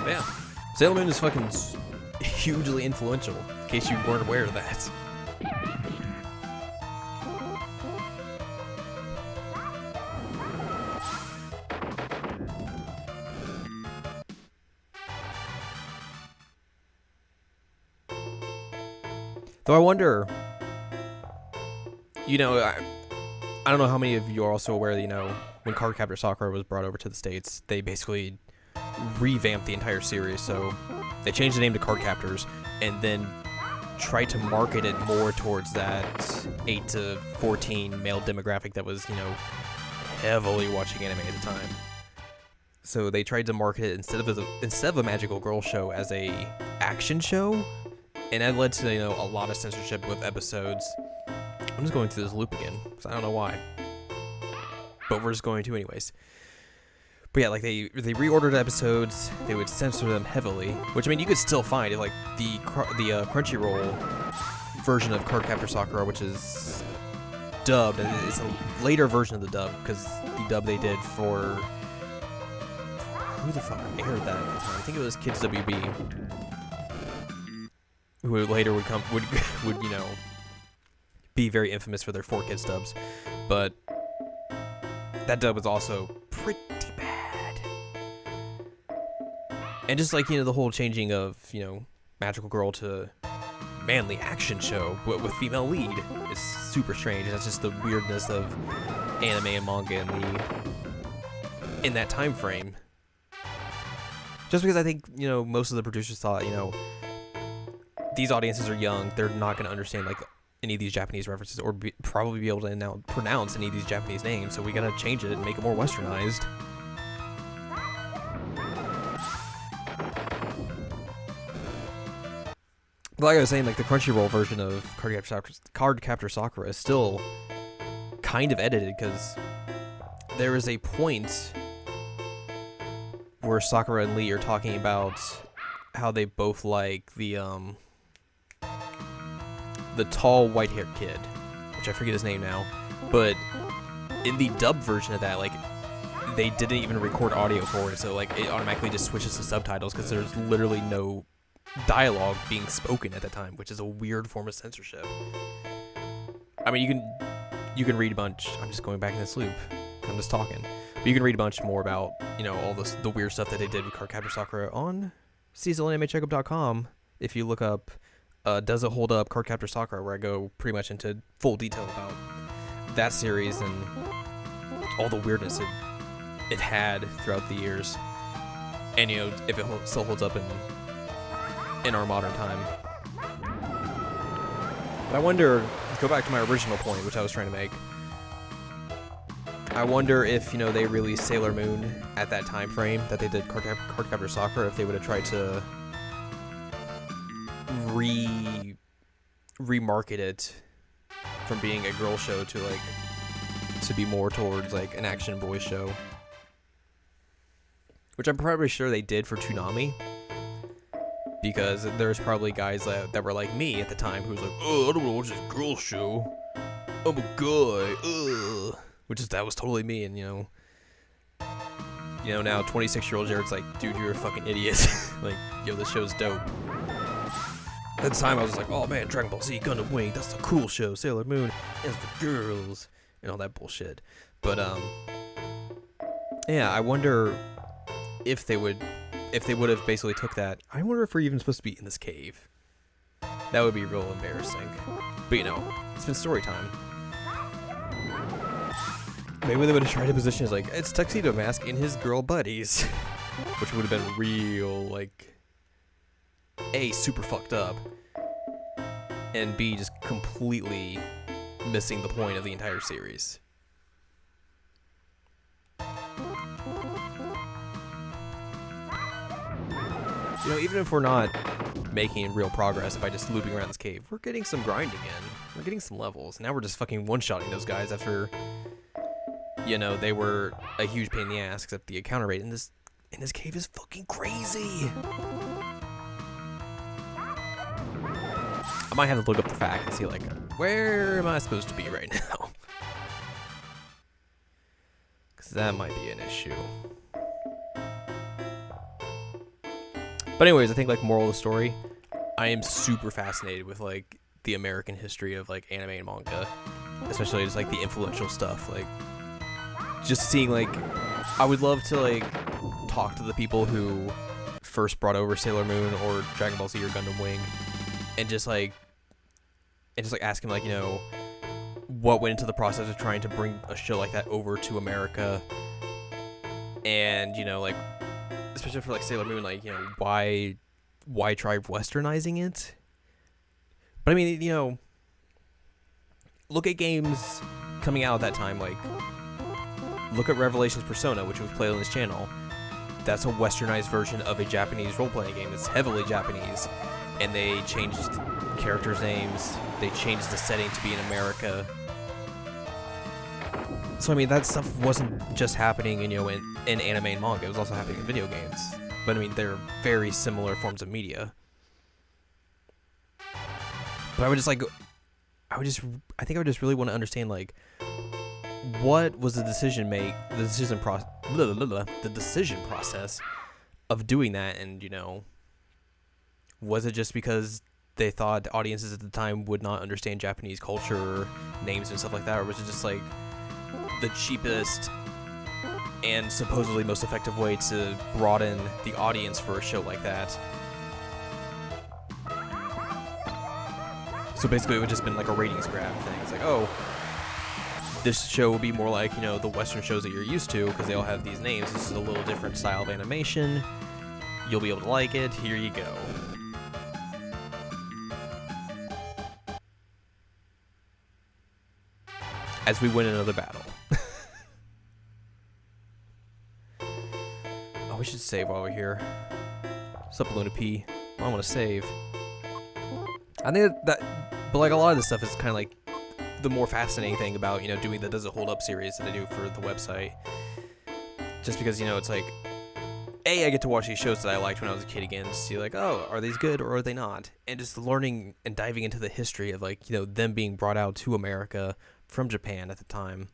Yeah. Sailor Moon is fucking hugely influential, in case you weren't aware of that. Though I wonder, I don't know how many of you are also aware that, when Cardcaptor Sakura was brought over to the States, they basically revamped the entire series. So they changed the name to Cardcaptors and then tried to market it more towards that 8 to 14 male demographic that was, heavily watching anime at the time. So they tried to market it instead of a magical girl show as a action show, and that led to a lot of censorship with episodes. I'm just going through this loop again because I don't know why, but we're just going to anyways. But yeah, like they reordered episodes, they would censor them heavily, which I mean you could still find it, like the Crunchyroll version of Cardcaptor Sakura, which is dubbed. It's a later version of the dub because the dub they did for who the fuck aired that at the time? I think it was Kids WB, who later would be very infamous for their 4Kids dubs, but that dub was also pretty bad. And just like the whole changing of magical girl to manly action show but with female lead is super strange, and that's just the weirdness of anime and manga in that time frame. Just because I think most of the producers thought these audiences are young, they're not going to understand like any of these Japanese references or probably be able to now pronounce any of these Japanese names, so we gotta change it and make it more westernized. But like I was saying, like the Crunchyroll version of Cardcaptor Sakura is still kind of edited, because there is a point where Sakura and Lee are talking about how they both like the tall white-haired kid, which I forget his name now, but in the dub version of that, like, they didn't even record audio for it, so like it automatically just switches to subtitles because there's literally no dialogue being spoken at the time, which is a weird form of censorship. I mean, you can read a bunch. I'm just going back in this loop. I'm just talking. But you can read a bunch more about all the weird stuff that they did with Cardcaptor Sakura on CSLAnimeCheckup.com. If you look up Does It Hold Up Cardcaptor Sakura, where I go pretty much into full detail about that series and all the weirdness it had throughout the years, and if it still holds up in our modern time. But I wonder, go back to my original point, which I was trying to make. I wonder if they released Sailor Moon at that time frame that they did Cardcaptor Sakura, if they would have tried to remarket it from being a girl show to be more towards like an action boy show, which I'm probably sure they did for Toonami, because there's probably guys that were like me at the time who was like, oh, I don't want to watch this girl show, I'm a guy, that was totally me. And now 26-year-old Jared's like, dude, you're a fucking idiot. Like, yo, this show's dope. At the time, I was like, oh man, Dragon Ball Z, Gundam Wing, that's the cool show. Sailor Moon is the girls, and all that bullshit. But, yeah, I wonder if they would have basically took that. I wonder if we're even supposed to be in this cave. That would be real embarrassing. But, it's been story time. Maybe they would have tried to position it as like, it's Tuxedo Mask and his girl buddies. Which would have been real, like, A, super fucked up, and B, just completely missing the point of the entire series. Even if we're not making real progress by just looping around this cave, we're getting some grinding in. We're getting some levels. Now we're just fucking one-shotting those guys after, they were a huge pain in the ass, except the encounter rate in this cave is fucking crazy. I might have to look up the fact and see, like, where am I supposed to be right now? Because that might be an issue. But anyways, I think like moral of the story, I am super fascinated with like the American history of like anime and manga, especially just like the influential stuff. Like just seeing like, I would love to like talk to the people who first brought over Sailor Moon or Dragon Ball Z or Gundam Wing, and just like ask him like, you know, what went into the process of trying to bring a show like that over to America, and you know, like especially for like Sailor Moon, like, you know, why try westernizing it? But I mean, you know, look at games coming out at that time, like look at Revelations Persona, which was played on this channel. That's a westernized version of a Japanese role-playing game. It's heavily Japanese, and they changed characters' names. They changed the setting to be in America. So I mean, that stuff wasn't just happening, you know, in anime and manga. It was also happening in video games. But I mean, they're very similar forms of media. But I think I would just really want to understand, like, what was the decision process of doing that, and, you know, was it just because they thought audiences at the time would not understand Japanese culture or names and stuff like that, or was it just like the cheapest and supposedly most effective way to broaden the audience for a show like that? So basically it would just been like a ratings grab thing. It's like, oh, this show will be more like, you know, the Western shows that you're used to because they all have these names. This is a little different style of animation. You'll be able to like it. Here you go. As we win another battle. Oh, we should save while we're here. What's up, Luna P? I want to save. I think that, but like a lot of this stuff is kind of like the more fascinating thing about, you know, doing the Does It Hold Up series that I do for the website. Just because, you know, it's like, I get to watch these shows that I liked when I was a kid again to see like, oh, are these good or are they not? And just learning and diving into the history of like, you know, them being brought out to America from Japan at the time.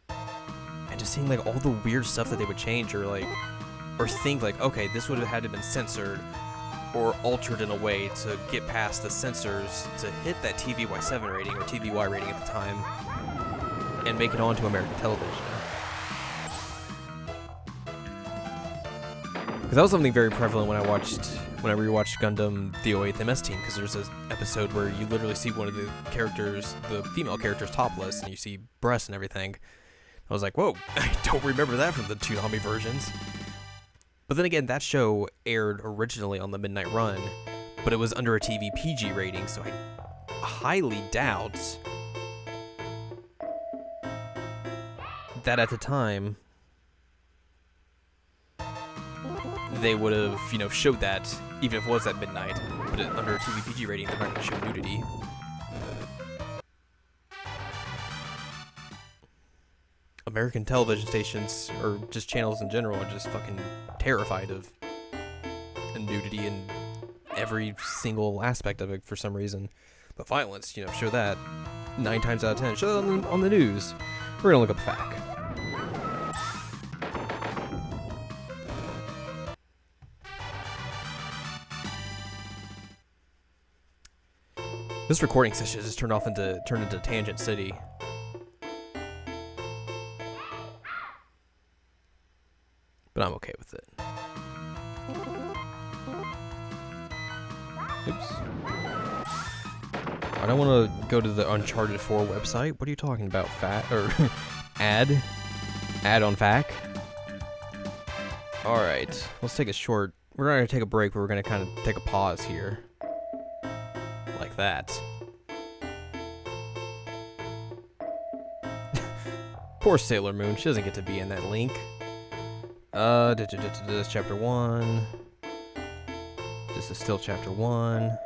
And just seeing like all the weird stuff that they would change or like, or think like, okay, this would have had to have been censored or altered in a way to get past the censors to hit that TVY7 rating or TVY rating at the time and make it onto American television. Because that was something very prevalent when I rewatched Gundam The 08th MS Team, because there's this episode where you literally see one of the characters, the female characters, topless, and you see breasts and everything. I was like, whoa, I don't remember that from the Toonami versions. But then again, that show aired originally on the Midnight Run, but it was under a TV PG rating, so I highly doubt that at the time they would have, you know, showed that, even if it was at midnight, but under a TV PG rating, they're not going to show nudity. American television stations, or just channels in general, are just fucking terrified of nudity in every single aspect of it for some reason. But violence, you know, show that 9 times out of 10. Show that on the news. We're gonna look up FAQ. This recording session just turned into Tangent City. But I'm okay with it. Oops. I don't want to go to the Uncharted 4 website. What are you talking about? Ad on FAQ? Alright, let's take a short... We're going to take a break, but we're going to kind of take a pause here. Like that. Poor Sailor Moon, she doesn't get to be in that link. This chapter 1. This is still chapter 1.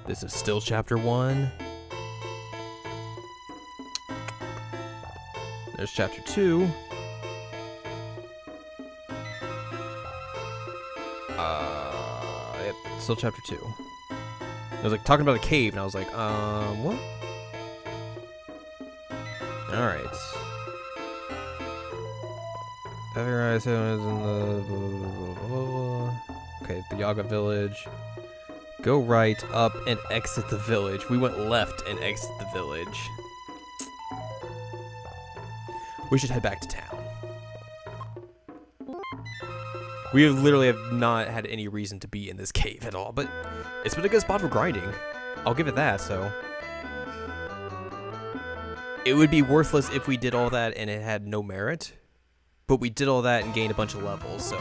This is still chapter 1. There's chapter 2. Yep, still chapter 2. I was like talking about a cave, and I was like, what? Alright. Everyone is in the blah, blah, blah, blah. Okay, the Yaga village. Go right, up, and exit the village. We went left and exit the village. We should head back to town. We literally have not had any reason to be in this cave at all, but it's been a good spot for grinding. I'll give it that, so. It would be worthless if we did all that and it had no merit, but we did all that and gained a bunch of levels, so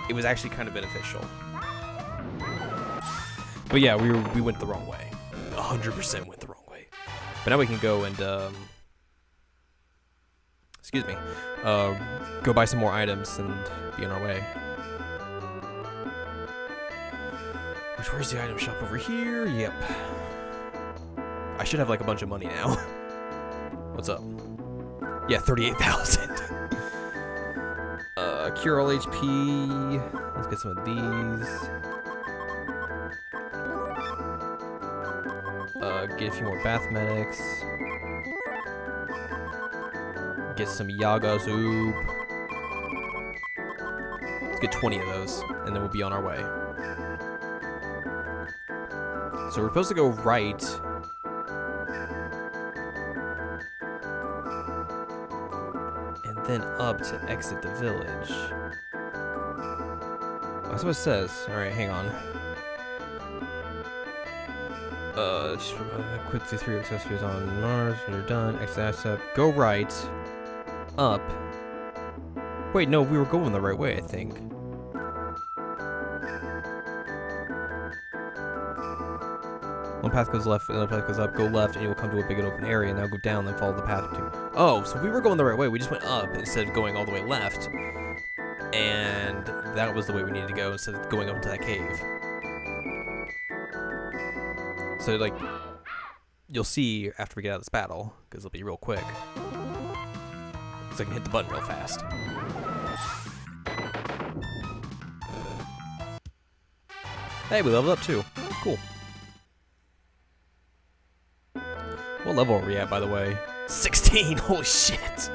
it was actually kind of beneficial. But yeah, we went the wrong way. 100% went the wrong way. But now we can go and, excuse me, go buy some more items and be on our way. Where's the item shop? Over here? Yep. I should have like a bunch of money now. What's up? Yeah, 38,000. Cure all HP. Let's get some of these. Get a few more bath medics. Get some Yaga Zoop. Let's get 20 of those, and then we'll be on our way. So we're supposed to go right. And then up to exit the village. That's what it says. Alright, hang on. Quit the 3 accessories on Mars when you're done. Exit asset. Go right. Up. Wait, no, we were going the right way, I think. One path goes left, another path goes up. Go left, and you'll come to a big and open area. Now go down, then follow the path to. Oh, so we were going the right way. We just went up instead of going all the way left. And that was the way we needed to go instead of going up into that cave. So, like, you'll see after we get out of this battle, because it'll be real quick. So I can hit the button real fast. Hey, we leveled up too. Cool. What level are we at, by the way? 16! Holy shit!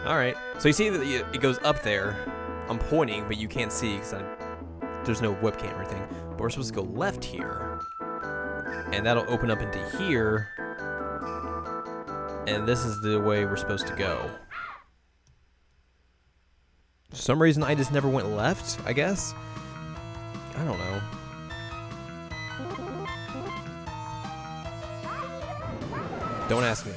Alright. So you see that it goes up there. I'm pointing, but you can't see because there's no webcam or anything. But we're supposed to go left here. And that'll open up into here. And this is the way we're supposed to go. For some reason, I just never went left, I guess? I don't know. Don't ask me.